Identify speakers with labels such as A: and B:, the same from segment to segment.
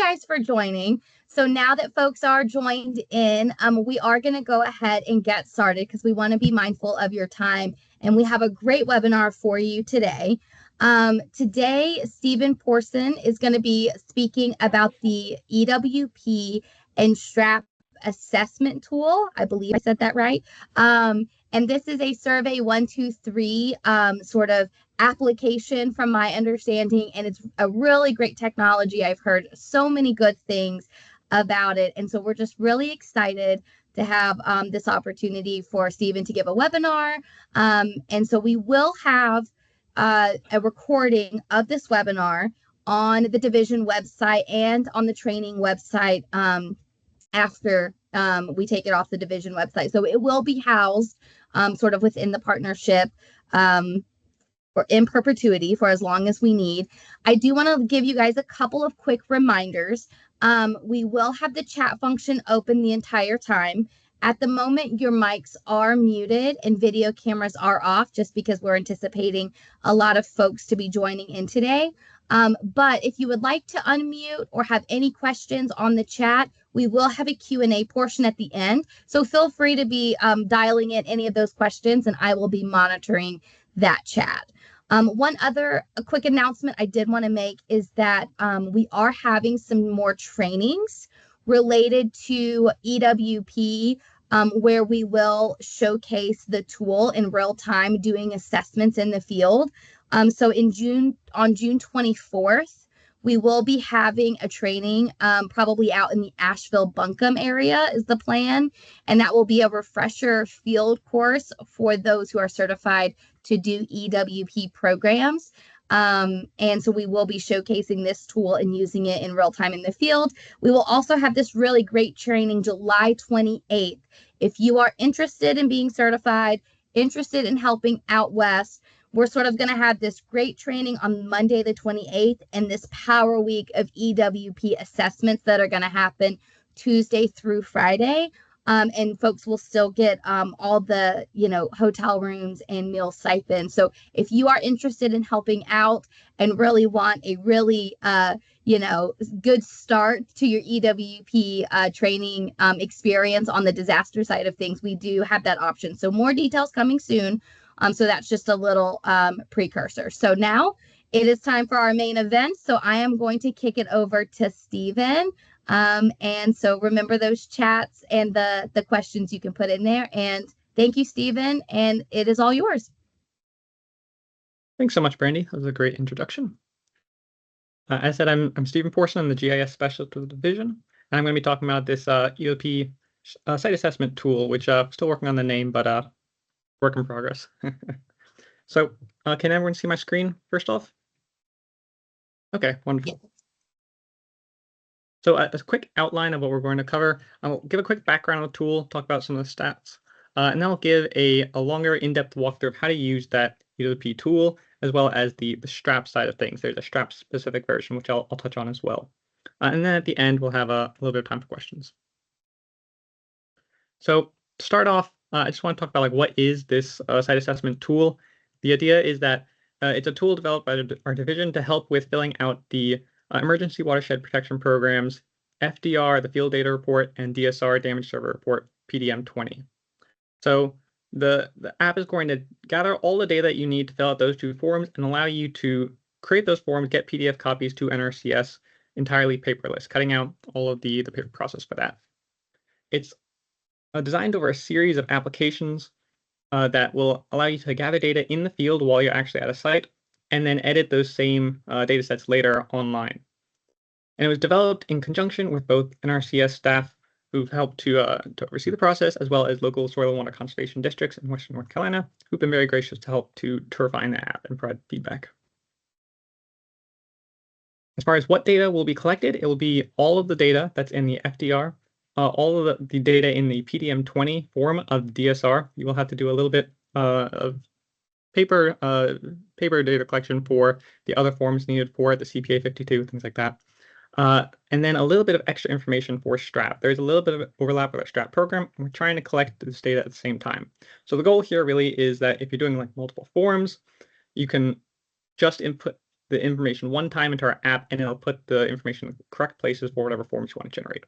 A: guys for joining. So now that folks are joined in, we are going to go ahead and get started because we want to be mindful of your time. And we have a great webinar for you today. Today, Stephen Porson is going to be speaking about the EWP and StRAP assessment tool. I believe I said that right. And this is a survey 1, 2, 3 sort of application from my understanding, and it's a really great technology. I've heard so many good things about it, and so we're just really excited to have this opportunity for Stephen to give a webinar. And so we will have a recording of this webinar on the division website and on the training website after we take it off the division website. So it will be housed sort of within the partnership or in perpetuity for as long as we need. I do want to give you guys a couple of quick reminders. We will have the chat function open the entire time. At the moment, your mics are muted and video cameras are off just because we're anticipating a lot of folks to be joining in today. But if you would like to unmute or have any questions on the chat, we will have a Q&A portion at the end. So feel free to be dialing in any of those questions, and I will be monitoring that chat. One other quick announcement I did want to make is that we are having some more trainings related to EWP where we will showcase the tool in real time doing assessments in the field. So on June 24th, we will be having a training probably out in the Asheville-Buncombe area is the plan. And that will be a refresher field course for those who are certified to do EWP programs. And so we will be showcasing this tool and using it in real time in the field. We will also have this really great training July 28th. If you are interested in being certified, interested in helping out West, we're sort of going to have this great training on Monday, the 28th, and this power week of EWP assessments that are going to happen Tuesday through Friday. And folks will still get all the, hotel rooms and meal stipends. So if you are interested in helping out and really want a really, good start to your EWP training experience on the disaster side of things, we do have that option. So more details coming soon. So that's just a little precursor. So now it is time for our main event. So I am going to kick it over to Stephen. And so remember those chats and the questions you can put in there. And thank you, Stephen. And it is all yours.
B: Thanks so much, Brandy. That was a great introduction. As I said, I'm Stephen Porson. I'm the GIS specialist of the division. And I'm going to be talking about this EWP site assessment tool, which I'm still working on the name, but work in progress. So can everyone see my screen first off? Okay, wonderful. Yeah. So a quick outline of what we're going to cover. I'll give a quick background on the tool, talk about some of the stats, and then I'll give a longer in-depth walkthrough of how to use that EWP tool, as well as the StRAP side of things. There's a StRAP specific version, which I'll touch on as well. And then at the end, we'll have a little bit of time for questions. So to start off, I just want to talk about what is this site assessment tool. The idea is that it's a tool developed by our division to help with filling out the Emergency Watershed Protection Programs, FDR, the Field Data Report, and DSR Damage Survey Report, PDM 20. So the app is going to gather all the data that you need to fill out those two forms and allow you to create those forms, get PDF copies to NRCS entirely paperless, cutting out all of the paper process for that. It's designed over a series of applications that will allow you to gather data in the field while you're actually at a site, and then edit those same data sets later online. And it was developed in conjunction with both NRCS staff who've helped to oversee the process, as well as local soil and water conservation districts in Western North Carolina, who've been very gracious to help to refine the app and provide feedback. As far as what data will be collected, it will be all of the data that's in the FDR, all of the data in the PDM 20 form of DSR. You will have to do a little bit of paper data collection for the other forms needed for it, the CPA 52, things like that. And then a little bit of extra information for StRAP. There's a little bit of overlap with our StRAP program, and we're trying to collect this data at the same time. So the goal here really is that if you're doing multiple forms, you can just input the information one time into our app, and it'll put the information in the correct places for whatever forms you want to generate.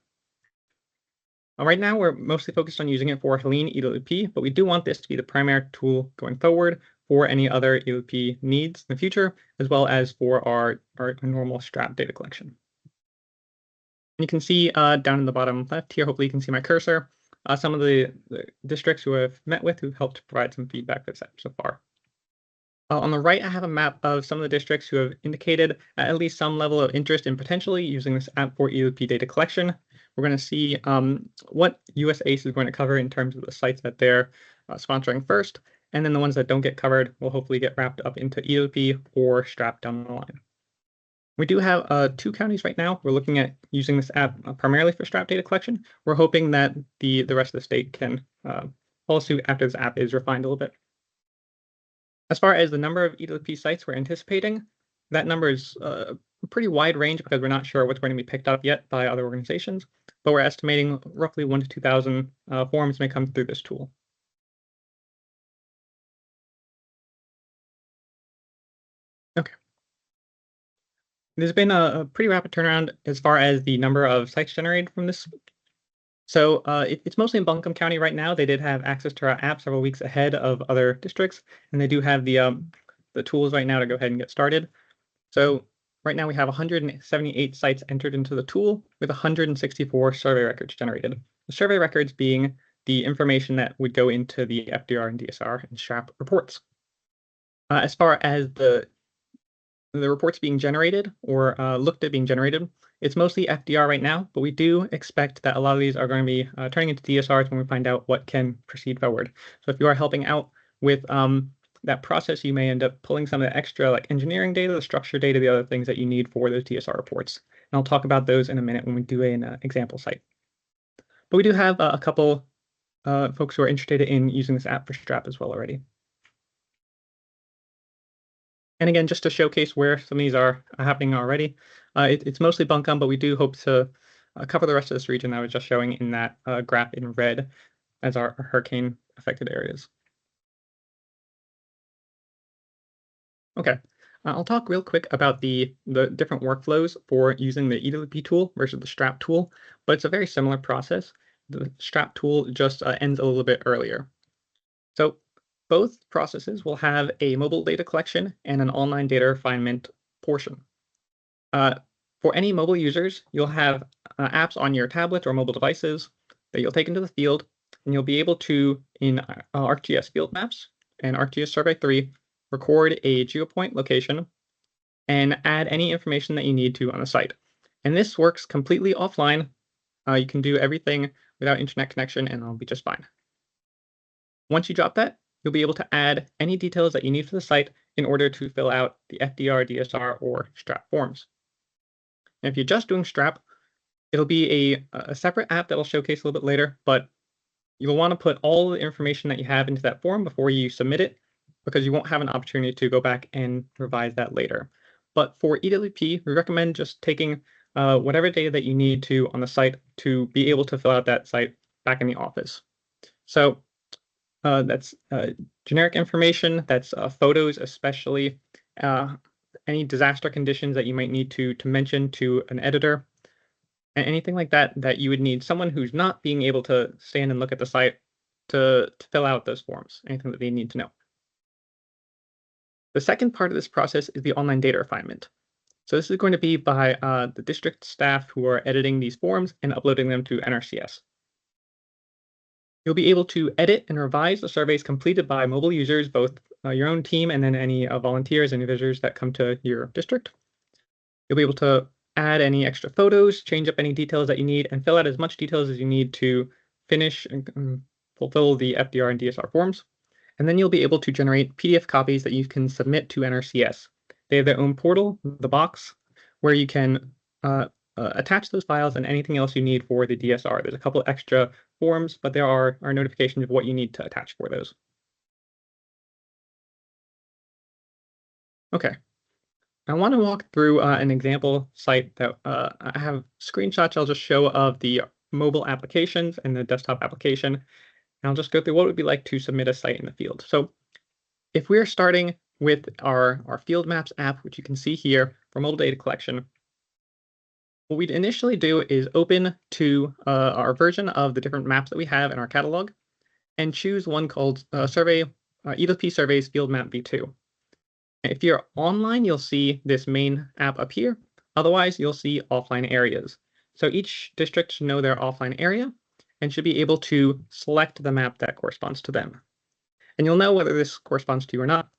B: Right now, we're mostly focused on using it for Helene EWP, but we do want this to be the primary tool going forward for any other EWP needs in the future, as well as for our normal StRAP data collection. And you can see down in the bottom left here, hopefully you can see my cursor, some of the districts who I've met with who helped provide some feedback for this app so far. On the right, I have a map of some of the districts who have indicated at least some level of interest in potentially using this app for EWP data collection. We're going to see what USACE is going to cover in terms of the sites that they're sponsoring first, and then the ones that don't get covered will hopefully get wrapped up into EWP or StRAP down the line. We do have 2 counties right now. We're looking at using this app primarily for StRAP data collection. We're hoping that the rest of the state can follow suit after this app is refined a little bit. As far as the number of EWP sites we're anticipating, that number is a pretty wide range because we're not sure what's going to be picked up yet by other organizations, but we're estimating roughly 1,000 to 2,000 forms may come through this tool. Okay. There's been a pretty rapid turnaround as far as the number of sites generated from this. So it's mostly in Buncombe County right now. They did have access to our app several weeks ahead of other districts, and they do have the tools right now to go ahead and get started. So right now we have 178 sites entered into the tool with 164 survey records generated. The survey records being the information that would go into the FDR and DSR and StRAP reports. As far as the reports being generated or looked at being generated, it's mostly FDR right now, but we do expect that a lot of these are going to be turning into DSRs when we find out what can proceed forward. So if you are helping out with that process, you may end up pulling some of the extra like engineering data, the structure data, the other things that you need for those DSR reports. And I'll talk about those in a minute when we do an example site. But we do have a couple folks who are interested in using this app for StRAP as well already. And again, just to showcase where some of these are happening already, it's mostly Buncombe, but we do hope to cover the rest of this region that I was just showing in that graph in red as our hurricane-affected areas. Okay, I'll talk real quick about the different workflows for using the EWP tool versus the StRAP tool, but it's a very similar process. The StRAP tool just ends a little bit earlier. So both processes will have a mobile data collection and an online data refinement portion. For any mobile users, you'll have apps on your tablet or mobile devices that you'll take into the field, and you'll be able to, in ArcGIS Field Maps and ArcGIS Survey 3, record a geopoint location and add any information that you need to on the site. And this works completely offline. You can do everything without internet connection, and it'll be just fine. Once you drop that, you'll be able to add any details that you need for the site in order to fill out the FDR, DSR, or StRAP forms. And if you're just doing StRAP, it'll be a separate app that will showcase a little bit later, but you'll want to put all the information that you have into that form before you submit it, because you won't have an opportunity to go back and revise that later. But for EWP, we recommend just taking whatever data that you need to on the site to be able to fill out that site back in the office. So that's generic information, that's photos especially, any disaster conditions that you might need to mention to an editor, and anything like that that you would need someone who's not being able to stand and look at the site to fill out those forms, anything that they need to know. The second part of this process is the online data refinement. So this is going to be by the district staff who are editing these forms and uploading them to NRCS. You'll be able to edit and revise the surveys completed by mobile users, both your own team and then any volunteers and visitors that come to your district. You'll be able to add any extra photos, change up any details that you need, and fill out as much details as you need to finish and fulfill the FDR and DSR forms. And then you'll be able to generate PDF copies that you can submit to NRCS. They have their own portal, the box, where you can attach those files and anything else you need for the DSR. There's a couple extra forms, but there are notifications of what you need to attach for those. Okay, I want to walk through an example site that I have screenshots I'll just show of the mobile applications and the desktop application. And I'll just go through what it would be like to submit a site in the field. So if we're starting with our Field Maps app, which you can see here for mobile data collection, what we'd initially do is open to our version of the different maps that we have in our catalog and choose one called EWP Surveys Field Map V2. If you're online, you'll see this main app up here. Otherwise, you'll see offline areas. So each district should know their offline area and should be able to select the map that corresponds to them. And you'll know whether this corresponds to you or not,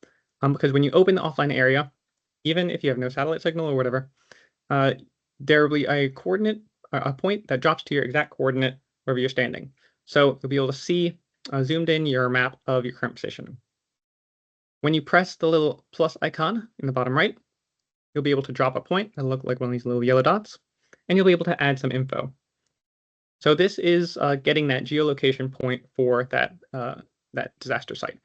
B: because when you open the offline area, even if you have no satellite signal or whatever, there will be a coordinate, a point that drops to your exact coordinate wherever you're standing. So you'll be able to see zoomed in your map of your current position. When you press the little plus icon in the bottom right, you'll be able to drop a point that'll look like one of these little yellow dots, and you'll be able to add some info. So this is getting that geolocation point for that disaster site.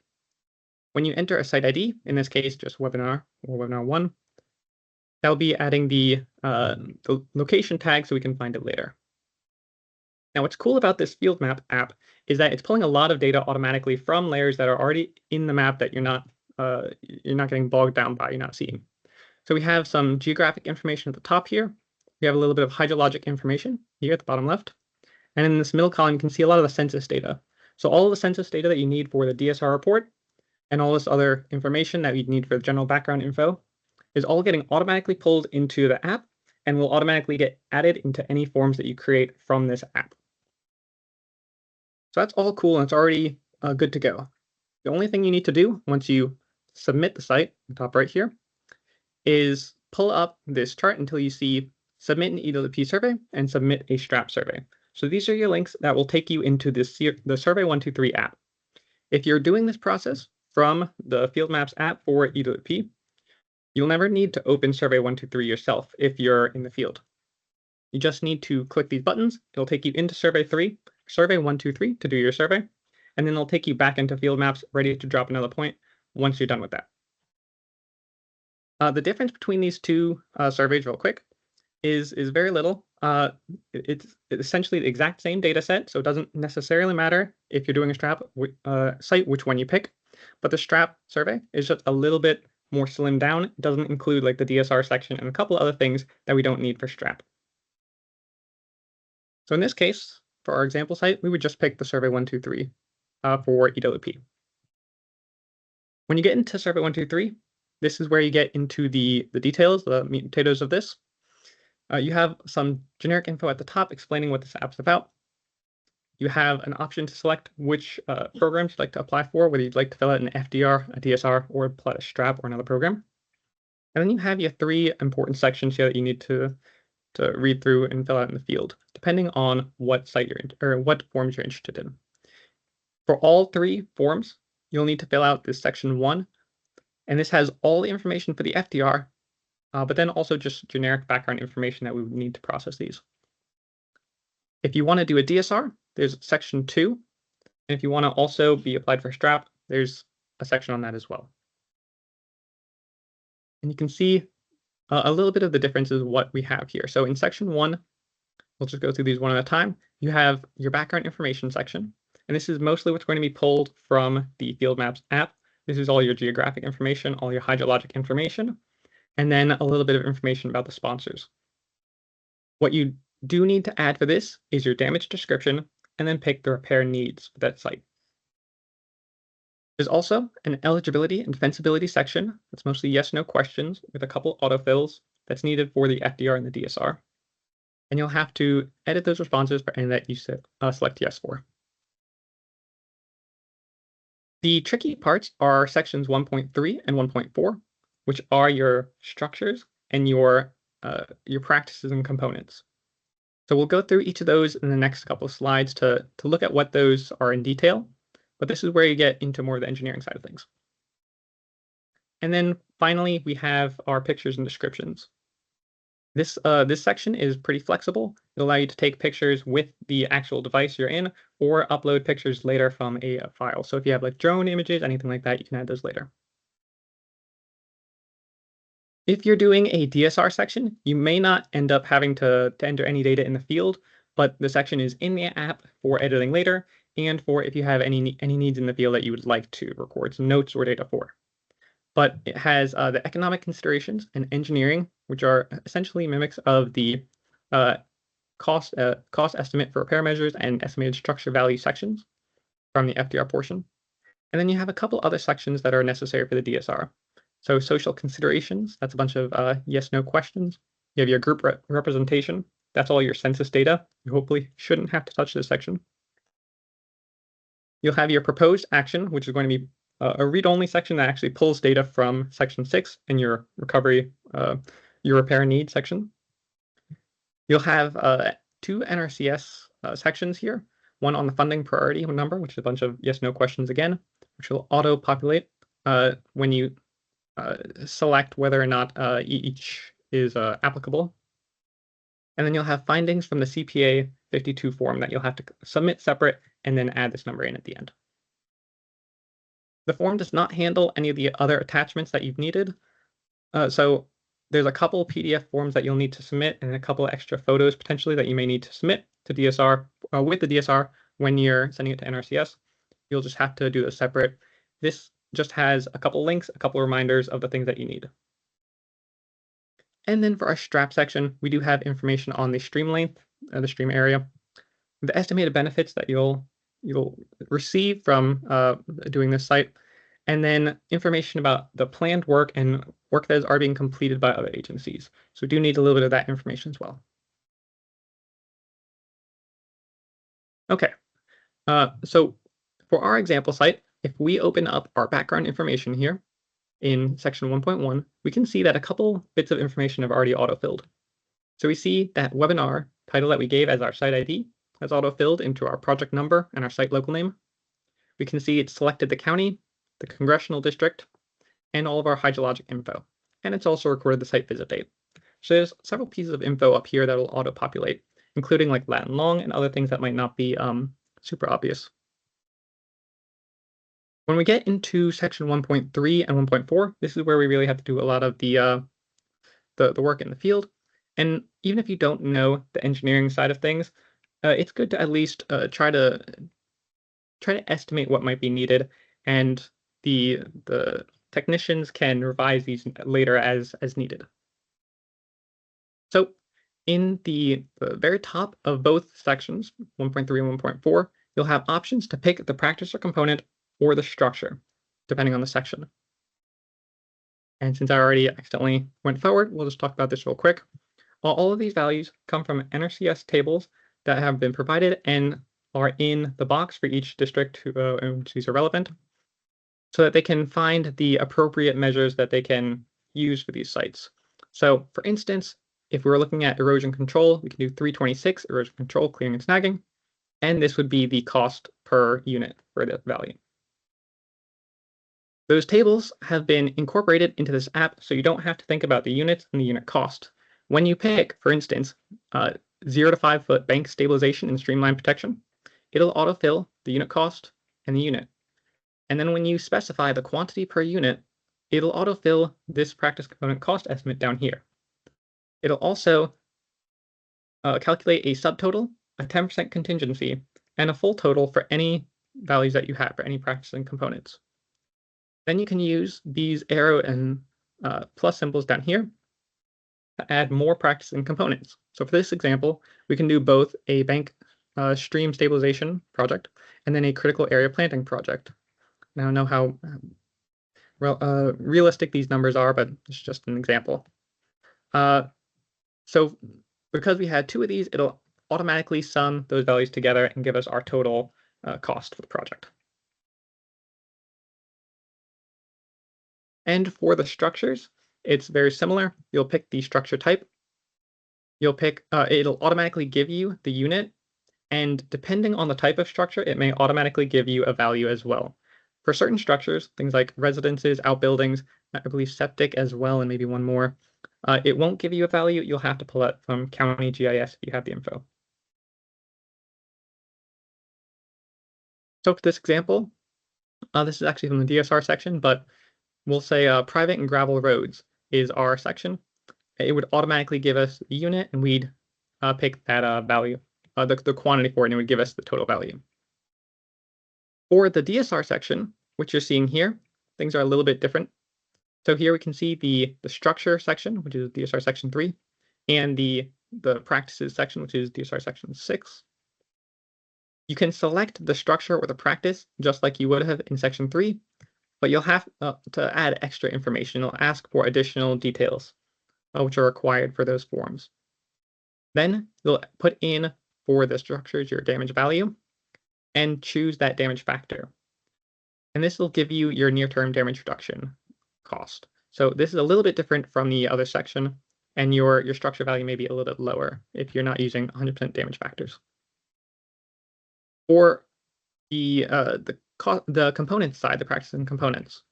B: When you enter a site ID, in this case, just webinar or webinar 1, that'll be adding the location tag so we can find it later. Now, what's cool about this Field Map app is that it's pulling a lot of data automatically from layers that are already in the map that you're not getting bogged down by, you're not seeing. So we have some geographic information at the top here. We have a little bit of hydrologic information here at the bottom left. And in this middle column, you can see a lot of the census data. So all of the census data that you need for the DSR report and all this other information that you need for the general background info is all getting automatically pulled into the app and will automatically get added into any forms that you create from this app. So that's all cool and it's already good to go. The only thing you need to do once you submit the site, the top right here, is pull up this chart until you see submit an EWP survey and submit a StRAP survey. So these are your links that will take you into the Survey 123 app. If you're doing this process from the Field Maps app for EWP, you'll never need to open Survey 123 yourself if you're in the field. You just need to click these buttons. It'll take you into Survey 123 to do your survey, and then it'll take you back into Field Maps ready to drop another point once you're done with that. The difference between these two surveys, real quick, is very little. It's essentially the exact same data set, so it doesn't necessarily matter if you're doing a StRAP site which one you pick, but the StRAP survey is just a little bit more slimmed down. It doesn't include like the DSR section and a couple other things that we don't need for StRAP. So in this case, for our example site, we would just pick the Survey 123 for EWP. When you get into Survey 123, this is where you get into the details, the meat and potatoes of this. You have some generic info at the top explaining what this app's about. You have an option to select which programs you'd like to apply for, whether you'd like to fill out an FDR, a DSR, or apply a StRAP or another program. And then you have your 3 important sections here that you need to read through and fill out in the field, depending on what site you're in, or what forms you're interested in. For all 3 forms, you'll need to fill out this section 1, and this has all the information for the FDR, but then also just generic background information that we would need to process these. If you want to do a DSR, there's section 2, and if you want to also be applied for StRAP, there's a section on that as well. And you can see a little bit of the differences what we have here. So in section 1, we'll just go through these one at a time. You have your background information section, and this is mostly what's going to be pulled from the Field Maps app. This is all your geographic information, all your hydrologic information, and then a little bit of information about the sponsors. What you do need to add for this is your damage description, and then pick the repair needs for that site. There's also an eligibility and defensibility section that's mostly yes/no questions with a couple autofills that's needed for the FDR and the DSR. And you'll have to edit those responses for any that you select yes for. The tricky parts are sections 1.3 and 1.4, which are your structures and your practices and components. So we'll go through each of those in the next couple of slides to look at what those are in detail, but this is where you get into more of the engineering side of things. And then finally, we have our pictures and descriptions. This section is pretty flexible. It'll allow you to take pictures with the actual device you're in, or upload pictures later from a file. So if you have like drone images, anything like that, you can add those later. If you're doing a DSR section, you may not end up having to enter any data in the field, but the section is in the app for editing later, and for if you have any needs in the field that you would like to record some notes or data for. but it has the economic considerations and engineering, which are essentially mimics of the cost estimate for repair measures and estimated structure value sections from the FDR portion. And then you have a couple other sections that are necessary for the DSR. So social considerations, that's a bunch of yes/no questions. You have your group representation, that's all your census data. You hopefully shouldn't have to touch this section. You'll have your proposed action, which is going to be a read-only section that actually pulls data from section 6 in your recovery, your repair need section. You'll have 2 NRCS sections here, one on the funding priority number, which is a bunch of yes/no questions again, which will auto-populate when you select whether or not each is applicable. And then you'll have findings from the CPA 52 form that you'll have to submit separate and then add this number in at the end. The form does not handle any of the other attachments that you've needed. So there's a couple PDF forms that you'll need to submit and a couple extra photos potentially that you may need to submit to DSR with the DSR when you're sending it to NRCS. You'll just have to do this separate. This just has a couple links, a couple reminders of the things that you need. And then for our STRAP section, we do have information on the stream length, the stream area, the estimated benefits that you'll receive from doing this site, and then information about the planned work and work that is already being completed by other agencies. So we do need a little bit of that information as well. Okay, so for our example site, if we open up our background information here in section 1.1, we can see that a couple bits of information have already autofilled. So we see that webinar title that we gave as our site ID has autofilled into our project number and our site local name. We can see it's selected the county, the congressional district, and all of our hydrologic info. And it's also recorded the site visit date. So there's several pieces of info up here that will auto-populate, including like lat and long and other things that might not be super obvious. When we get into section 1.3 and 1.4, this is where we really have to do a lot of the work in the field. And even if you don't know the engineering side of things, it's good to at least try to estimate what might be needed, and the technicians can revise these later as needed. So in the very top of both sections, 1.3 and 1.4, you'll have options to pick the practice or component or the structure, depending on the section. And since I already accidentally went forward, we'll just talk about this real quick. All of these values come from NRCS tables that have been provided and are in the box for each district in which these are relevant, so that they can find the appropriate measures that they can use for these sites. So for instance, if we were looking at erosion control, we can do 326 erosion control, clearing and snagging, and this would be the cost per unit for that value. Those tables have been incorporated into this app, so you don't have to think about the units and the unit cost. When you pick, for instance, 0 to 5 foot bank stabilization and streamline protection, it'll autofill the unit cost and the unit. And then when you specify the quantity per unit, it'll autofill this practice component cost estimate down here. It'll also calculate a subtotal, a 10% contingency, and a full total for any values that you have for any practicing components. Then you can use these arrow and plus symbols down here to add more practicing components. So for this example, we can do both a bank stream stabilization project and then a critical area planting project. Now I know how realistic these numbers are, but it's just an example. So because we had 2 of these, it'll automatically sum those values together and give us our total cost for the project. And for the structures, it's very similar. You'll pick the structure type. You'll pick, it'll automatically give you the unit, and depending on the type of structure, it may automatically give you a value as well. For certain structures, things like residences, outbuildings, I believe septic as well, and maybe one more, it won't give you a value. You'll have to pull it from county GIS if you have the info. So for this example, this is actually from the DSR section, but we'll say private and gravel roads is our section. It would automatically give us the unit, and we'd pick that value, the quantity for it, and it would give us the total value. For the DSR section, which you're seeing here, things are a little bit different. So here we can see the structure section, which is DSR section 3, and the practices section, which is DSR section 6. You can select the structure or the practice just like you would have in section 3, but you'll have to add extra information. It'll ask for additional details, which are required for those forms. Then you'll put in for the structures your damage value and choose that damage factor. And this will give you your near-term damage reduction cost. So this is a little bit different from the other section, and your structure value may be a little bit lower if you're not using 100% damage factors. For the components side, the practice and components,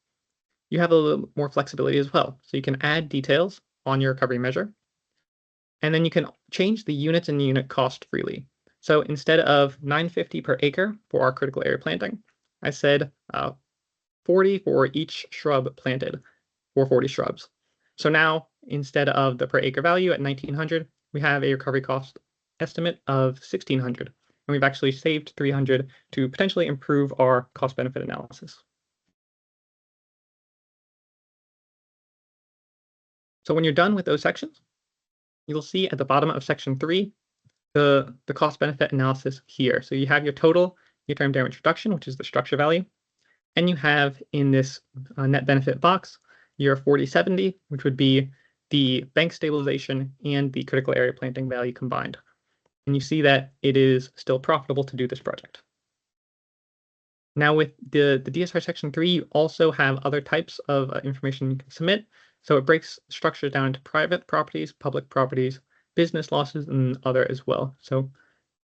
B: you have a little more flexibility as well. So you can add details on your recovery measure, and then you can change the units and unit cost freely. So instead of $9.50 per acre for our critical area planting, I said 40 for each shrub planted for 40 shrubs. So now instead of the per acre value at $1,900, we have a recovery cost estimate of $1,600. And we've actually saved $300 to potentially improve our cost benefit analysis. So when you're done with those sections, you'll see at the bottom of section 3, the cost benefit analysis here. So you have your total near-term damage reduction, which is the structure value. And you have in this net benefit box, your 40/70, which would be the bank stabilization and the critical area planting value combined. And you see that it is still profitable to do this project. Now with the DSR section 3, you also have other types of information you can submit. So it breaks structures down into private properties, public properties, business losses, and other as well. So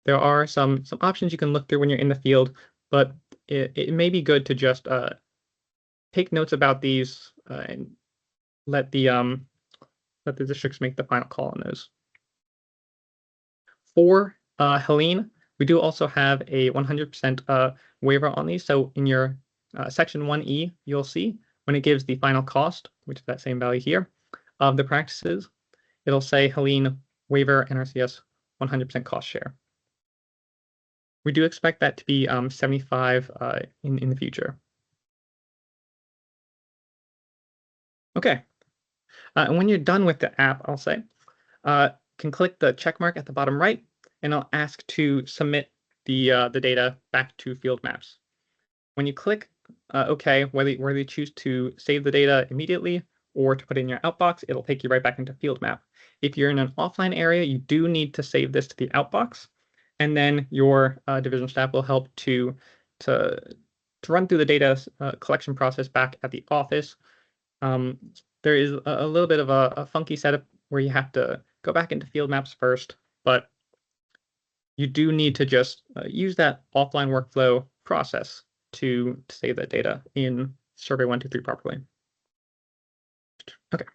B: there are some options you can look through when you're in the field, but it may be good to just take notes about these and let the districts make the final call on those. For Helene, we do also have a 100% waiver on these. So in your section 1E, you'll see when it gives the final cost, which is that same value here, of the practices, it'll say Helene waiver NRCS 100% cost share. We do expect that to be 75 in the future. Okay, and when you're done with the app, I'll say, can click the check mark at the bottom right, and I'll ask to submit the data back to Field Maps. When you click OK, whether you choose to save the data immediately or to put it in your outbox, it'll take you right back into Field Map. If you're in an offline area, you do need to save this to the outbox, and then your division staff will help to run through the data collection process back at the office. There is a little bit of a funky setup where you have to go back into Field Maps first, but you do need to just use that offline workflow process to save that data in Survey 123 properly. Okay.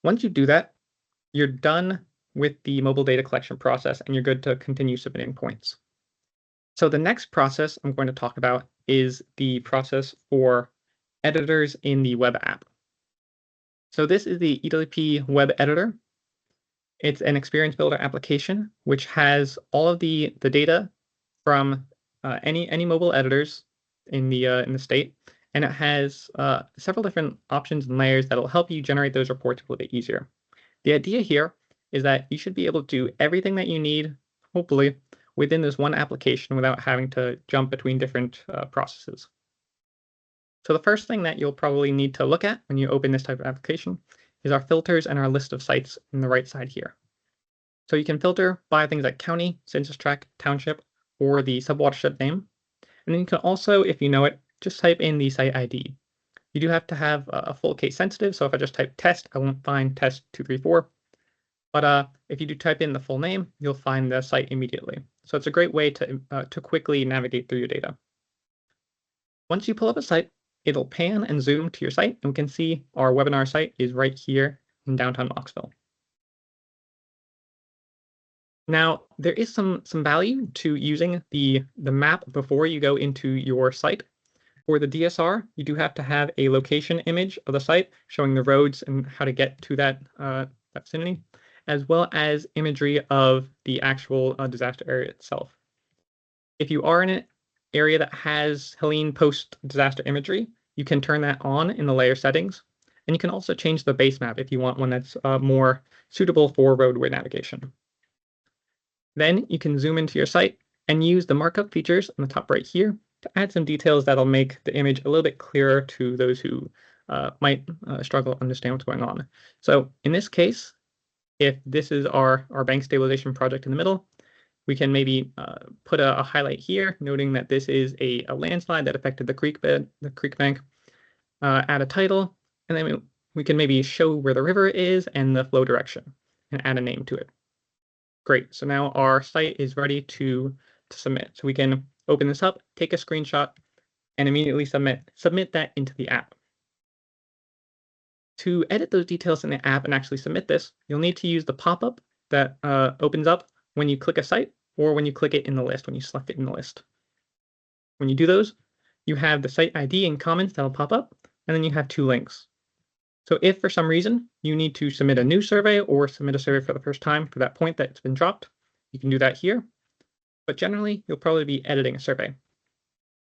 B: Once you do that, you're done with the mobile data collection process and you're good to continue submitting points. So the next process I'm going to talk about is the process for editors in the web app. So this is the EWP web editor. It's an experience builder application which has all of the data from any mobile editors in the state, and it has several different options and layers that'll help you generate those reports a little bit easier. The idea here is that you should be able to do everything that you need, hopefully, within this one application without having to jump between different processes. So the first thing that you'll probably need to look at when you open this type of application is our filters and our list of sites in the right side here. So you can filter by things like county, census tract, township, or the subwatershed name. And then you can also, if you know it, just type in the site ID. You do have to have a full case sensitive, so if I just type test, I won't find test 234. But if you do type in the full name, you'll find the site immediately. So it's a great way to quickly navigate through your data. Once you pull up a site, it'll pan and zoom to your site, and we can see our webinar site is right here in downtown Knoxville. Now, there is some value to using the map before you go into your site. For the DSR, you do have to have a location image of the site showing the roads and how to get to that vicinity, as well as imagery of the actual disaster area itself. If you are in an area that has Helene post-disaster imagery, you can turn that on in the layer settings, And you can also change the base map if you want one that's more suitable for roadway navigation. Then you can zoom into your site and use the markup features on the top right here to add some details that'll make the image a little bit clearer to those who might struggle to understand what's going on. So in this case, if this is our bank stabilization project in the middle, we can maybe put a highlight here, noting that this is a landslide that affected the creek bank, add a title, and then we can maybe show where the river is and the flow direction, and add a name to it. Great, so now our site is ready to submit. So we can open this up, take a screenshot, and immediately submit that into the app. To edit those details in the app and actually submit this, you'll need to use the pop-up that opens up when you click a site or when you click it in the list, when you select it in the list. When you do those, you have the site ID and comments that'll pop up, and then you have 2 links. So if for some reason you need to submit a new survey or submit a survey for the first time for that point that it's been dropped, you can do that here. But generally, you'll probably be editing a survey.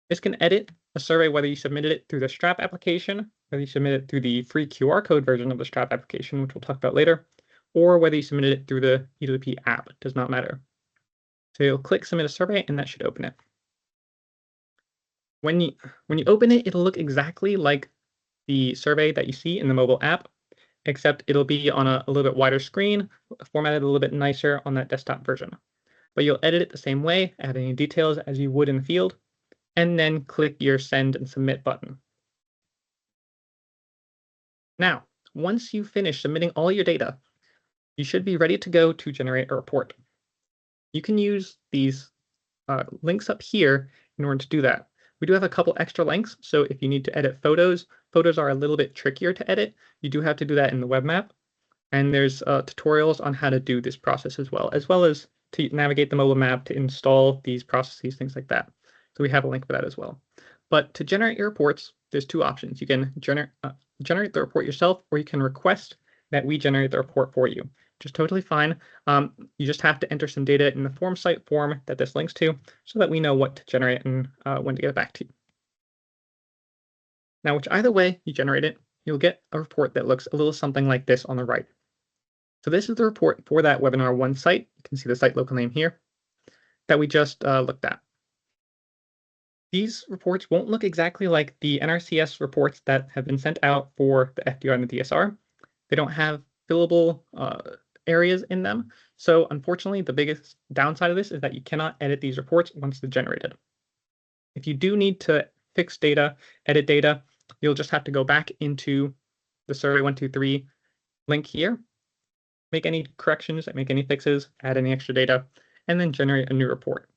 B: This can edit a survey whether you submitted it through the StRAP application, whether you submitted it through the free QR code version of the StRAP application, which we'll talk about later, or whether you submitted it through the EWP app. It does not matter. So you'll click Submit a Survey, and that should open it. When you open it, it'll look exactly like the survey that you see in the mobile app, except it'll be on a little bit wider screen, formatted a little bit nicer on that desktop version. But you'll edit it the same way, add any details as you would in the field, and then click your Send and Submit button. Now, once you finish submitting all your data, you should be ready to go to generate a report. You can use these links up here in order to do that. We do have a couple extra links, so if you need to edit photos are a little bit trickier to edit. You do have to do that in the web map, and there's tutorials on how to do this process as well as to navigate the mobile map, to install these processes, things like that. So we have a link for that as well. But to generate your reports, there's 2 options. You can generate the report yourself, or you can request that we generate the report for you, which is totally fine. You just have to enter some data in the form site form that this links to so that we know what to generate and when to get it back to you. Now, which either way you generate it, you'll get a report that looks a little something like this on the right. So this is the report for that Webinar 1 site. You can see the site local name here that we just looked at. These reports won't look exactly like the NRCS reports that have been sent out for the FDR and the DSR. They don't have fillable areas in them. So unfortunately, the biggest downside of this is that you cannot edit these reports once they're generated. If you do need to fix data, edit data, you'll just have to go back into the Survey 123 link here, make any corrections, make any fixes, add any extra data, and then generate a new report.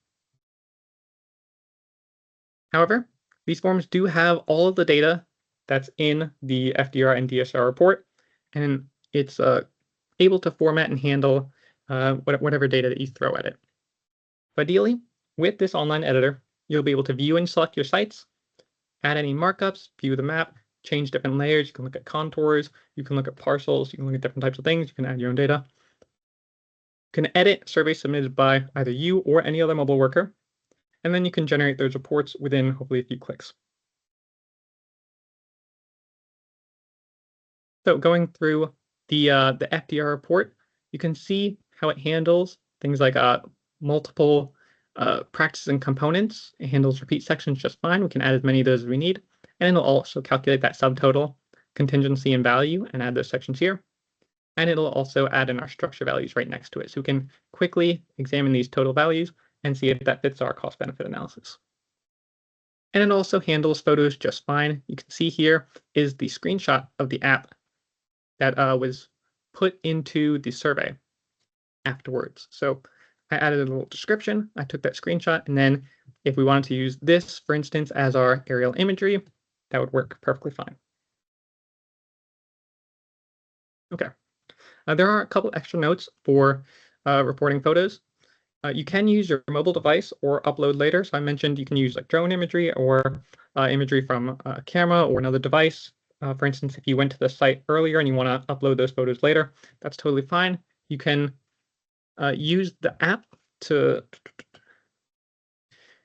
B: However, these forms do have all of the data that's in the FDR and DSR report, and it's able to format and handle whatever data that you throw at it. But ideally, with this online editor, you'll be able to view and select your sites, add any markups, view the map, change different layers. You can look at contours, you can look at parcels, you can look at different types of things, you can add your own data. You can edit surveys submitted by either you or any other mobile worker, and then you can generate those reports within hopefully a few clicks. So going through the FDR report, you can see how it handles things like multiple practices and components. It handles repeat sections just fine. We can add as many of those as we need. And it'll also calculate that subtotal, contingency, and value and add those sections here. And it'll also add in our structure values right next to it. So we can quickly examine these total values and see if that fits our cost-benefit analysis. And it also handles photos just fine. You can see here is the screenshot of the app that was put into the survey afterwards. So I added a little description, I took that screenshot, and then if we wanted to use this, for instance, as our aerial imagery, that would work perfectly fine. Okay, there are a couple extra notes for reporting photos. You can use your mobile device or upload later. So I mentioned you can use like drone imagery or imagery from a camera or another device. For instance, if you went to the site earlier and you want to upload those photos later, that's totally fine. You can use the app to,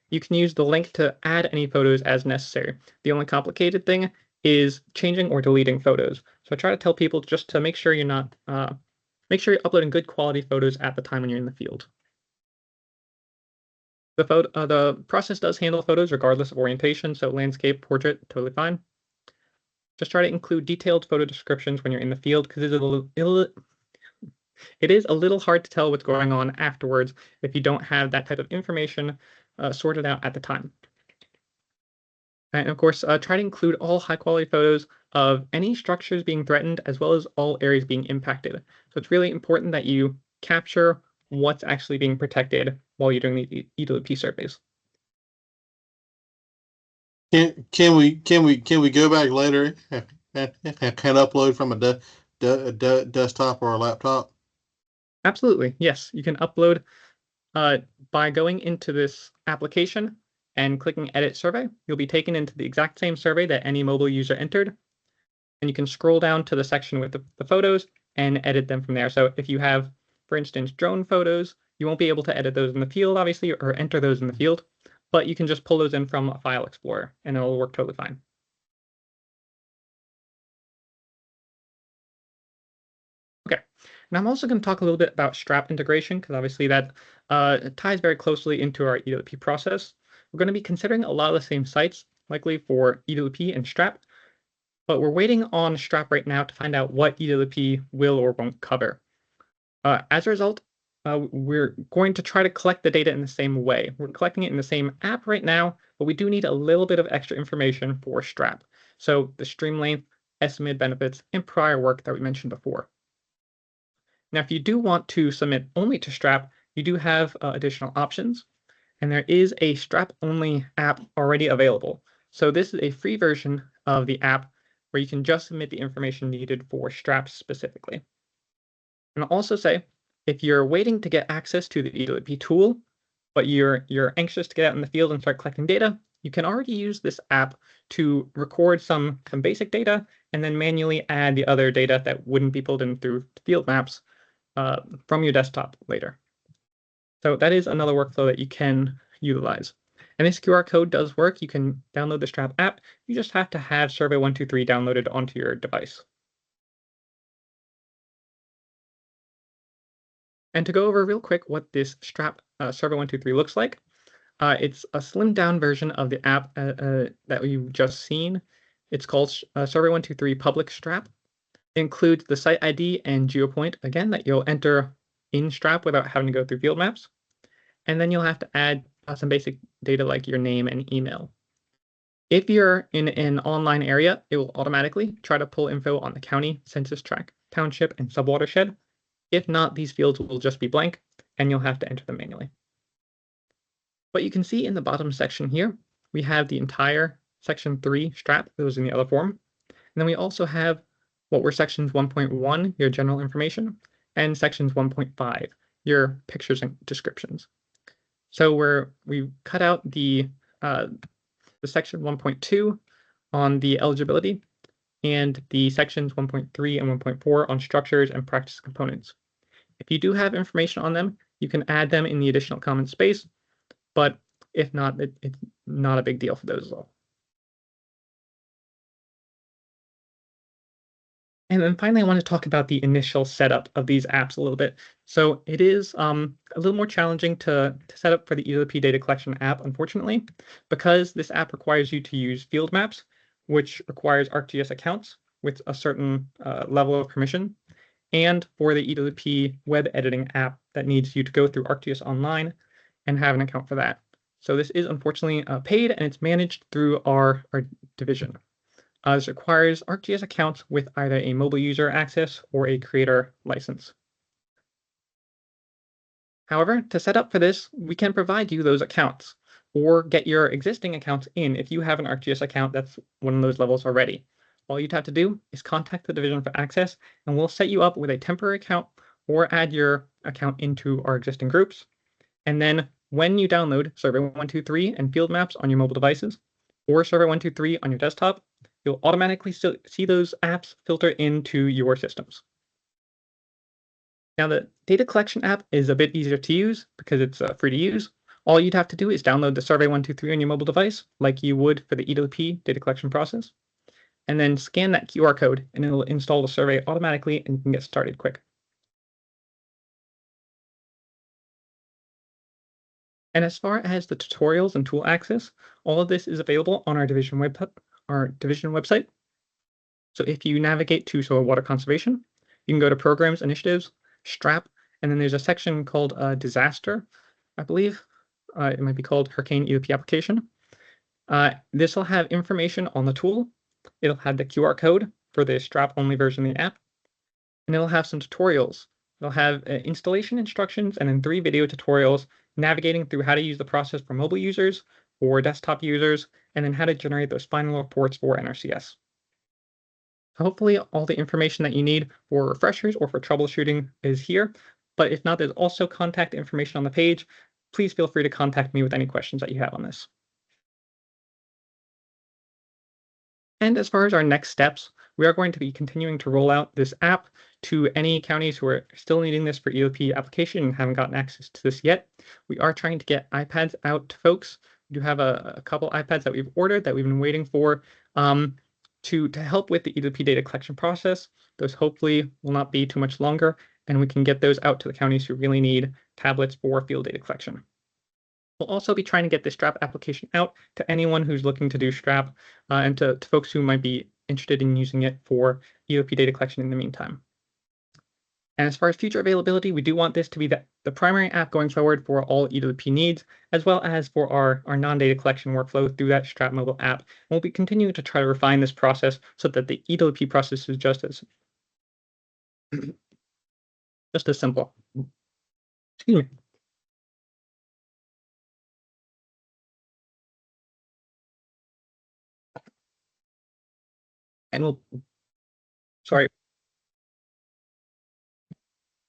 B: you can use the link to add any photos as necessary. The only complicated thing is changing or deleting photos. So I try to tell people just to make sure you're uploading good quality photos at the time when you're in the field. The process does handle photos regardless of orientation, so landscape, portrait, totally fine. Just try to include detailed photo descriptions when you're in the field, because it is a little hard to tell what's going on afterwards if you don't have that type of information sorted out at the time. And of course, try to include all high-quality photos of any structures being threatened, as well as all areas being impacted. So it's really important that you capture what's actually being protected while you're doing the EWP surveys.
C: Can we go back later and upload from a desktop or a laptop?
B: Absolutely, yes. You can upload by going into this application and clicking Edit Survey. You'll be taken into the exact same survey that any mobile user entered. And you can scroll down to the section with the photos and edit them from there. So if you have, for instance, drone photos, you won't be able to edit those in the field, obviously, or enter those in the field, but you can just pull those in from a file explorer and it'll work totally fine. Okay, and I'm also going to talk a little bit about StRAP integration, because obviously that ties very closely into our EWP process. We're going to be considering a lot of the same sites, likely for EWP and StRAP, but we're waiting on StRAP right now to find out what EWP will or won't cover. As a result, we're going to try to collect the data in the same way. We're collecting it in the same app right now, but we do need a little bit of extra information for StRAP. So the stream length, estimated benefits, and prior work that we mentioned before. Now, if you do want to submit only to StRAP, you do have additional options, and there is a StRAP-only app already available. So this is a free version of the app where you can just submit the information needed for StRAP specifically. And I'll also say, if you're waiting to get access to the EWP tool, but you're anxious to get out in the field and start collecting data, you can already use this app to record some basic data and then manually add the other data that wouldn't be pulled in through field maps from your desktop later. So that is another workflow that you can utilize. And this QR code does work. You can download the StRAP app. You just have to have Survey 123 downloaded onto your device. And to go over real quick what this StRAP Survey 123 looks like, it's a slimmed down version of the app that you've just seen. It's called Survey 123 Public StRAP. It includes the site ID and geopoint, again, that you'll enter in StRAP without having to go through field maps. And then you'll have to add some basic data like your name and email. If you're in an online area, it will automatically try to pull info on the county, census tract, township, and subwatershed. If not, these fields will just be blank, and you'll have to enter them manually. But you can see in the bottom section here, we have the entire Section 3 StRAP that was in the other form. And then we also have what were Sections 1.1, your general information, and Sections 1.5, your pictures and descriptions. So we cut out the Section 1.2 on the eligibility, and the Sections 1.3 and 1.4 on structures and practice components. If you do have information on them, you can add them in the additional comment space, but if not, it's not a big deal for those as well. And then finally, I want to talk about the initial setup of these apps a little bit. So it is a little more challenging to set up for the EWP data collection app, unfortunately, because this app requires you to use field maps, which requires ArcGIS accounts with a certain level of permission, and for the EWP web editing app that needs you to go through ArcGIS Online and have an account for that. So this is unfortunately paid, and it's managed through our division. This requires ArcGIS accounts with either a mobile user access or a creator license. However, to set up for this, we can provide you those accounts or get your existing accounts in if you have an ArcGIS account that's one of those levels already. All you'd have to do is contact the division for access, and we'll set you up with a temporary account or add your account into our existing groups. And then when you download Survey 123 and field maps on your mobile devices or Survey 123 on your desktop, you'll automatically see those apps filter into your systems. Now, the data collection app is a bit easier to use because it's free to use. All you'd have to do is download the Survey 123 on your mobile device, like you would for the EWP data collection process. and then scan that QR code, and it'll install the survey automatically, and you can get started quick. And as far as the tutorials and tool access, all of this is available on our division website. So if you navigate to soil water conservation, you can go to Programs, Initiatives, STRAP, and then there's a section called Disaster, I believe. It might be called Hurricane EWP Application. This will have information on the tool. It'll have the QR code for the STRAP-only version of the app, and it'll have some tutorials. It'll have installation instructions and then 3 video tutorials navigating through how to use the process for mobile users, for desktop users, and then how to generate those final reports for NRCS. Hopefully all the information that you need for refreshers or for troubleshooting is here, but if not, there's also contact information on the page. Please feel free to contact me with any questions that you have on this. And as far as our next steps, we are going to be continuing to roll out this app to any counties who are still needing this for EWP application and haven't gotten access to this yet. We are trying to get iPads out to folks. We do have a couple iPads that we've ordered that we've been waiting for to help with the EWP data collection process. Those hopefully will not be too much longer, and we can get those out to the counties who really need tablets for field data collection. We'll also be trying to get the STRAP application out to anyone who's looking to do STRAP and to folks who might be interested in using it for EWP data collection in the meantime. And as far as future availability, we do want this to be the primary app going forward for all EWP needs, as well as for our non-data collection workflow through that STRAP mobile app. And we'll be continuing to try to refine this process so that the EWP process is just as simple. Excuse me. And sorry.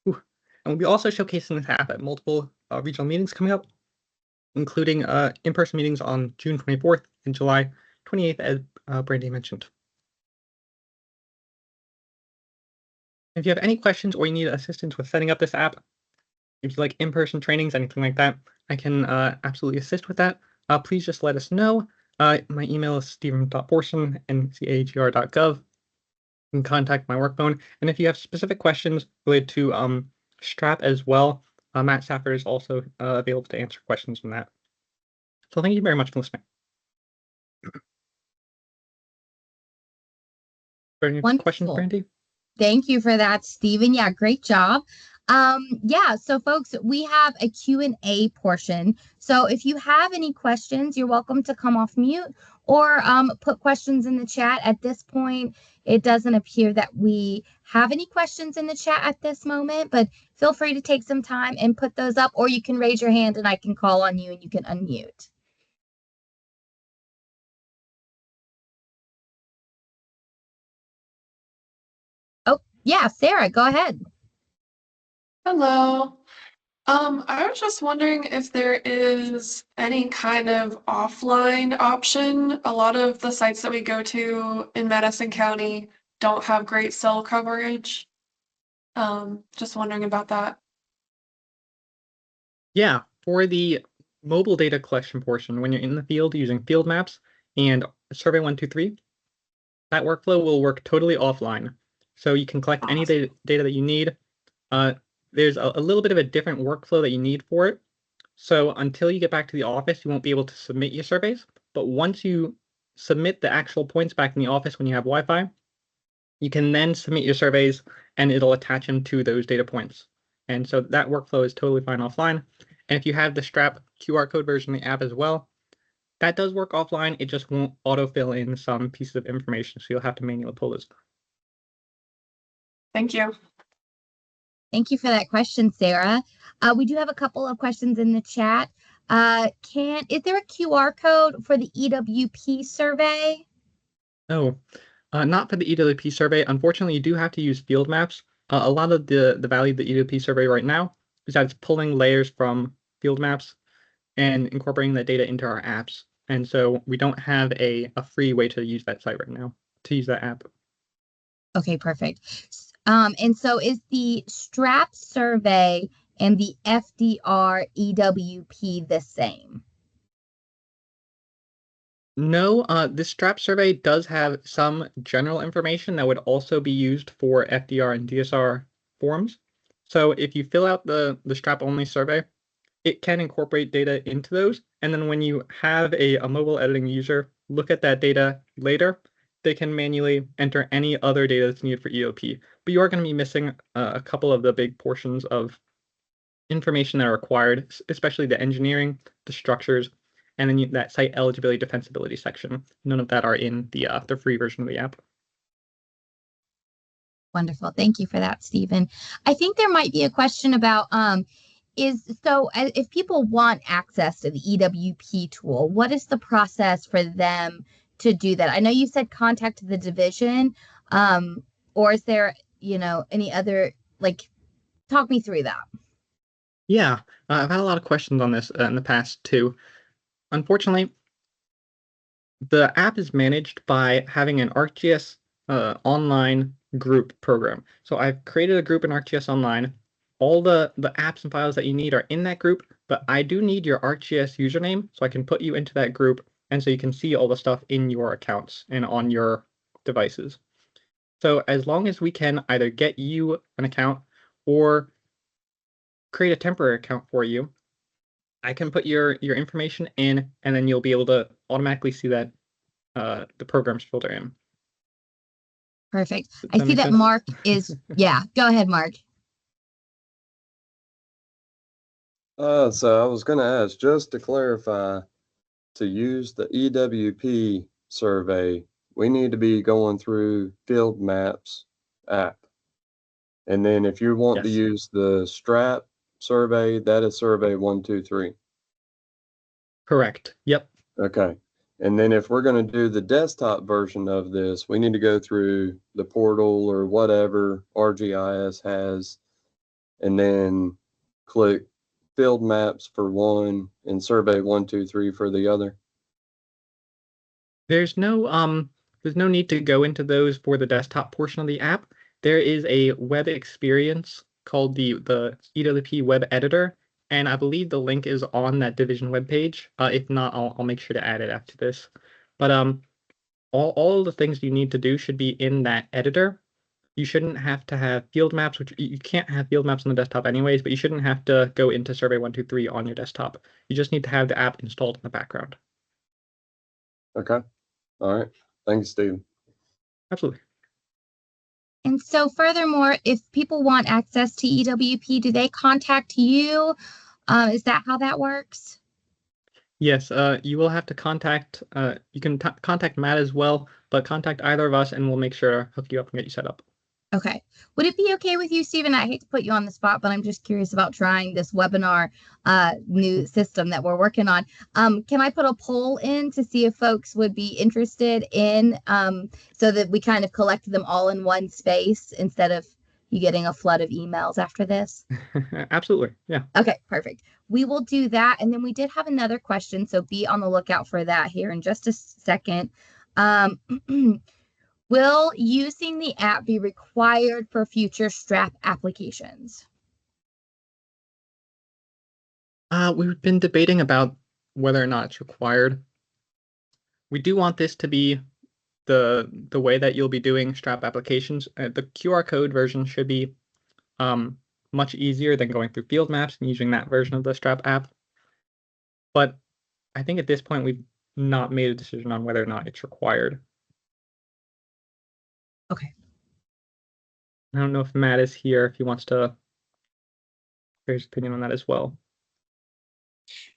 B: And we'll be also showcasing this app at multiple regional meetings coming up, including in-person meetings on June 24th and July 28th, as Brandy mentioned. If you have any questions or you need assistance with setting up this app, if you like in-person trainings, anything like that, I can absolutely assist with that. Please just let us know. My email is steven.borson@ncagr.gov. You can contact my work phone. And if you have specific questions related to STRAP as well, Matt Safford is also available to answer questions on that. So thank you very much for listening. Any questions, Brandy?
A: Thank you for that, Stephen. Yeah, great job. Yeah, so folks, we have a Q&A portion. So if you have any questions, you're welcome to come off mute or put questions in the chat. At this point, it doesn't appear that we have any questions in the chat at this moment, but feel free to take some time and put those up, or you can raise your hand and I can call on you and you can unmute. Oh, yeah, Sarah, go ahead.
D: Hello. I was just wondering if there is any kind of offline option. A lot of the sites that we go to in Madison County don't have great cell coverage. Just wondering about that.
B: Yeah, for the mobile data collection portion, when you're in the field using field maps and Survey 123, that workflow will work totally offline. So you can collect any data that you need. There's a little bit of a different workflow that you need for it. So until you get back to the office, you won't be able to submit your surveys. But once you submit the actual points back in the office when you have Wi-Fi, you can then submit your surveys and it'll attach them to those data points. And so that workflow is totally fine offline. And if you have the STRAP QR code version of the app as well, that does work offline. It just won't autofill in some pieces of information. So you'll have to manually pull those.
D: Thank you.
A: Thank you for that question, Sarah. We do have a couple of questions in the chat. Is there a QR code for the EWP survey?
B: No, not for the EWP survey. Unfortunately, you do have to use field maps. A lot of the value of the EWP survey right now is that it's pulling layers from field maps and incorporating that data into our apps. And so we don't have a free way to use that site right now, to use that app.
A: Okay, perfect. And so is the STRAP survey and the FDR EWP the same?
B: No, this STRAP survey does have some general information that would also be used for FDR and DSR forms. So if you fill out the STRAP only survey, it can incorporate data into those. And then when you have a mobile editing user look at that data later, they can manually enter any other data that's needed for EOP. But you are going to be missing a couple of the big portions of information that are required, especially the engineering, the structures, and then that site eligibility defensibility section. None of that are in the free version of the app.
A: Wonderful. Thank you for that, Stephen. I think there might be a question about if people want access to the EWP tool, what is the process for them to do that? I know you said contact the division, or is there, any other, talk me through that.
B: Yeah, I've had a lot of questions on this in the past too. Unfortunately, the app is managed by having an ArcGIS online group program. So I've created a group in ArcGIS Online. All the apps and files that you need are in that group, but I do need your ArcGIS username so I can put you into that group and so you can see all the stuff in your accounts and on your devices. So as long as we can either get you an account or create a temporary account for you, I can put your information in, and then you'll be able to automatically see that the programs filter in.
A: Perfect. I see that Mark is, yeah, go ahead, Mark.
E: So I was going to ask, just to clarify, to use the EWP survey, we need to be going through Field Maps app. And then if you want to use the STRAP survey, that is survey 123.
B: Correct. Yep.
E: Okay. And then if we're going to do the desktop version of this, we need to go through the portal or whatever ArcGIS has, and then click Field Maps for one and survey 123 for the other.
B: There's no need to go into those for the desktop portion of the app. There is a web experience called the EWP web editor, and I believe the link is on that division webpage. If not, I'll make sure to add it after this. But all the things you need to do should be in that editor. You shouldn't have to have field maps, which you can't have field maps on the desktop anyways, but you shouldn't have to go into Survey 123 on your desktop. You just need to have the app installed in the background.
E: Okay. All right. Thanks, Steve.
B: Absolutely.
A: And so furthermore, if people want access to EWP, do they contact you? Is that how that works?
B: Yes, you will have to contact, you can contact Matt as well, but contact either of us and we'll make sure to hook you up and get you set up.
A: Okay. Would it be okay with you, Stephen? I hate to put you on the spot, but I'm just curious about trying this webinar new system that we're working on. Can I put a poll in to see if folks would be interested in, so that we kind of collect them all in one space instead of you getting a flood of emails after this?
B: Absolutely. Yeah.
A: Okay, perfect. We will do that. And then we did have another question, so be on the lookout for that here in just a second. Will using the app be required for future STRAP applications?
B: We've been debating about whether or not it's required. We do want this to be the way that you'll be doing STRAP applications. The QR code version should be much easier than going through field maps and using that version of the STRAP app. But I think at this point we've not made a decision on whether or not it's required.
A: Okay.
B: I don't know if Matt is here, if he wants to share his opinion on that as well.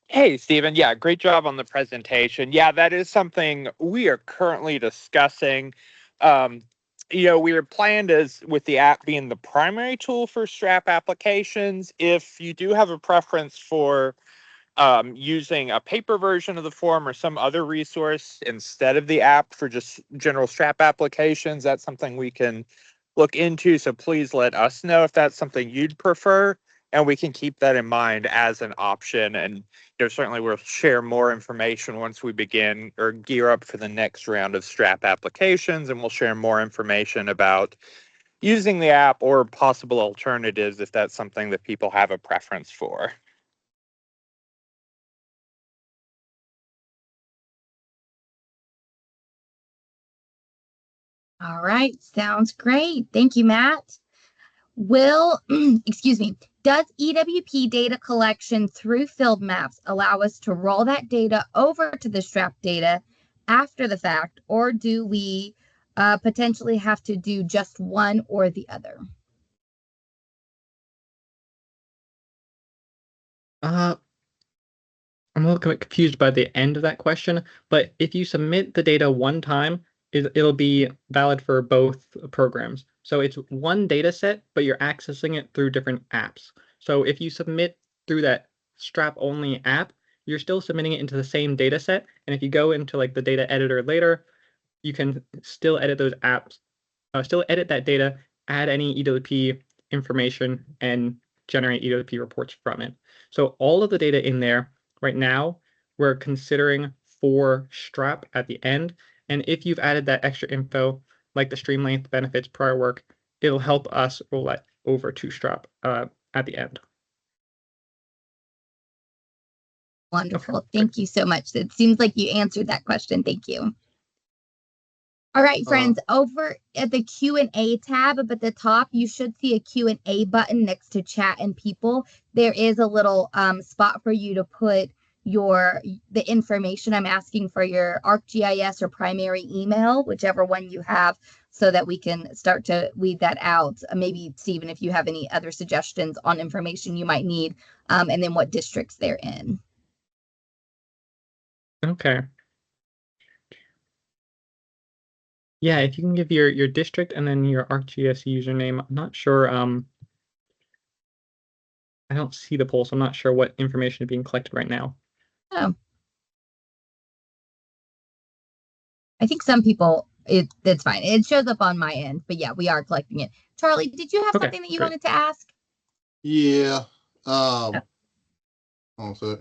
F: Hey, Stephen. Yeah, great job on the presentation. Yeah, that is something we are currently discussing. We are planned as with the app being the primary tool for STRAP applications. If you do have a preference for using a paper version of the form or some other resource instead of the app for just general STRAP applications, that's something we can look into. So please let us know if that's something you'd prefer, and we can keep that in mind as an option. And certainly we'll share more information once we begin or gear up for the next round of STRAP applications, and we'll share more information about using the app or possible alternatives if that's something that people have a preference for.
A: All right, sounds great. Thank you, Matt. Excuse me, does EWP data collection through field maps allow us to roll that data over to the StRAP data after the fact, or do we potentially have to do just one or the other?
B: I'm a little bit confused by the end of that question, but if you submit the data one time, it'll be valid for both programs. So it's one data set, but you're accessing it through different apps. So if you submit through that StRAP only app, you're still submitting it into the same data set. And if you go into like the data editor later, you can still edit those apps, still edit that data, add any EWP information, and generate EWP reports from it. So all of the data in there right now, we're considering for StRAP at the end. And if you've added that extra info, like the stream length, benefits, prior work, it'll help us roll that over to StRAP at the end.
A: Wonderful. Thank you so much. It seems like you answered that question. Thank you. All right, friends, over at the Q&A tab up at the top, you should see a Q&A button next to chat and people. There is a little spot for you to put the information I'm asking for, your ArcGIS or primary email, whichever one you have, so that we can start to weed that out. Maybe, Stephen, if you have any other suggestions on information you might need, and then what districts they're in.
B: Okay. Yeah, if you can give your district and then your ArcGIS username. I'm not sure. I don't see the poll, so I'm not sure what information is being collected right now.
A: Oh. I think some people, it's fine. It shows up on my end, but yeah, we are collecting it. Charlie, did you have something that you wanted to ask?
C: Yeah. Hold on a sec.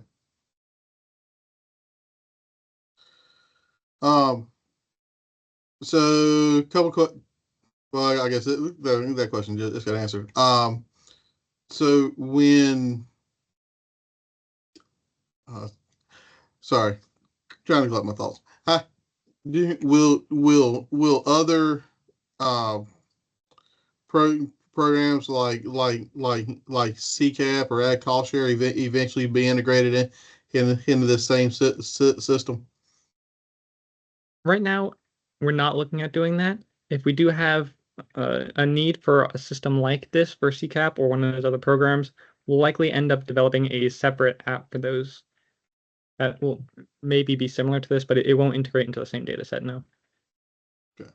C: So a couple well, I guess that question just got answered. So when sorry, trying to collect my thoughts. Will other programs like CCAP or Ag Cost Share eventually be integrated into the same system?
B: Right now, we're not looking at doing that. If we do have a need for a system like this for CCAP or one of those other programs, we'll likely end up developing a separate app for those that will maybe be similar to this, but it won't integrate into the same data set, no.
C: Okay.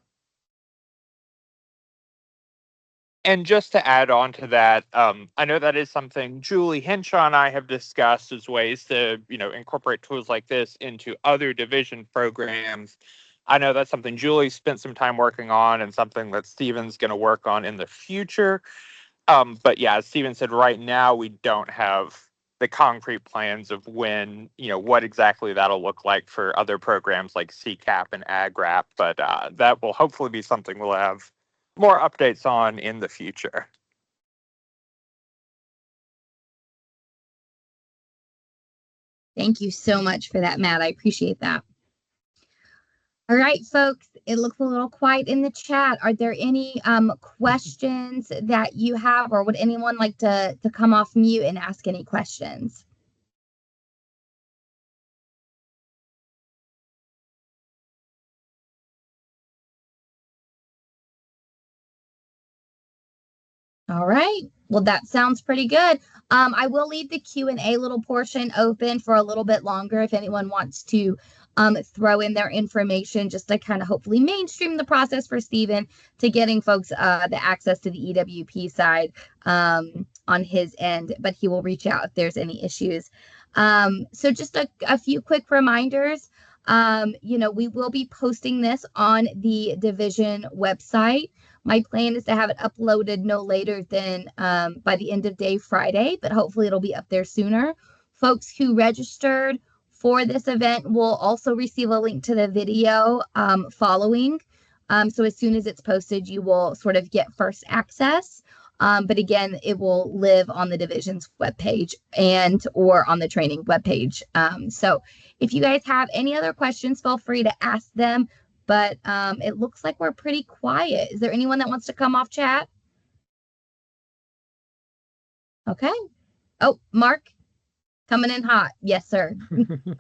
F: And just to add on to that, I know that is something Julie Henshaw and I have discussed as ways to, incorporate tools like this into other division programs. I know that's something Julie spent some time working on and something that Stephen's going to work on in the future. But yeah, as Stephen said, right now we don't have the concrete plans of when, what exactly that'll look like for other programs like CCAP and AgRap. But that will hopefully be something we'll have more updates on in the future.
A: Thank you so much for that, Matt. I appreciate that. All right, folks, it looks a little quiet in the chat. Are there any questions that you have, or would anyone like to come off mute and ask any questions? All right. Well, that sounds pretty good. I will leave the Q&A little portion open for a little bit longer if anyone wants to throw in their information, just to kind of hopefully mainstream the process for Stephen to getting folks the access to the EWP side on his end, but he will reach out if there's any issues. So just a few quick reminders. We will be posting this on the division website. My plan is to have it uploaded no later than by the end of day Friday, but hopefully it'll be up there sooner. Folks who registered for this event will also receive a link to the video following. So as soon as it's posted, you will sort of get first access. But again, it will live on the division's webpage or on the training webpage. So if you guys have any other questions, feel free to ask them. but it looks like we're pretty quiet. Is there anyone that wants to come off chat? Okay. Oh, Mark, coming in hot. Yes, sir.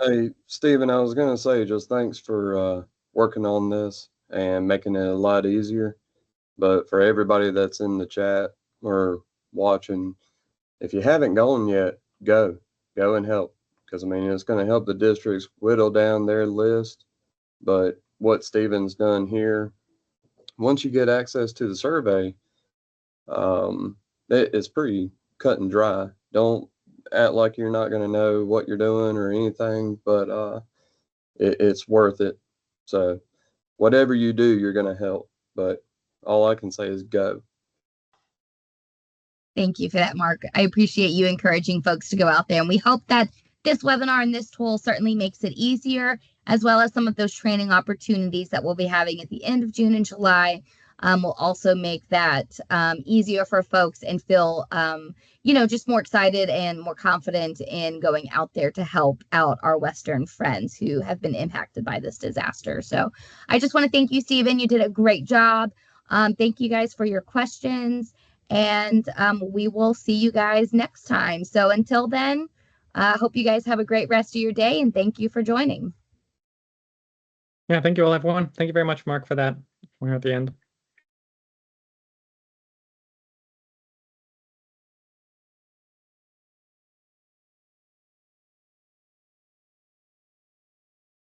E: Hey, Stephen, I was going to say just thanks for working on this and making it a lot easier. But for everybody that's in the chat or watching, if you haven't gone yet, go and help. Because, I mean, it's going to help the districts whittle down their list. But what Stephen's done here, once you get access to the survey, it's pretty cut and dry. Don't act like you're not going to know what you're doing or anything, but it's worth it. So whatever you do, you're going to help. But all I can say is go.
A: Thank you for that, Mark. I appreciate you encouraging folks to go out there. And we hope that this webinar and this tool certainly makes it easier, as well as some of those training opportunities that we'll be having at the end of June and July will also make that easier for folks and feel, just more excited and more confident in going out there to help out our Western friends who have been impacted by this disaster. So I just want to thank you, Stephen. You did a great job. Thank you guys for your questions. And we will see you guys next time. So until then, I hope you guys have a great rest of your day, and thank you for joining.
B: Yeah, thank you all, everyone. Thank you very much, Mark, for that. We're at the end.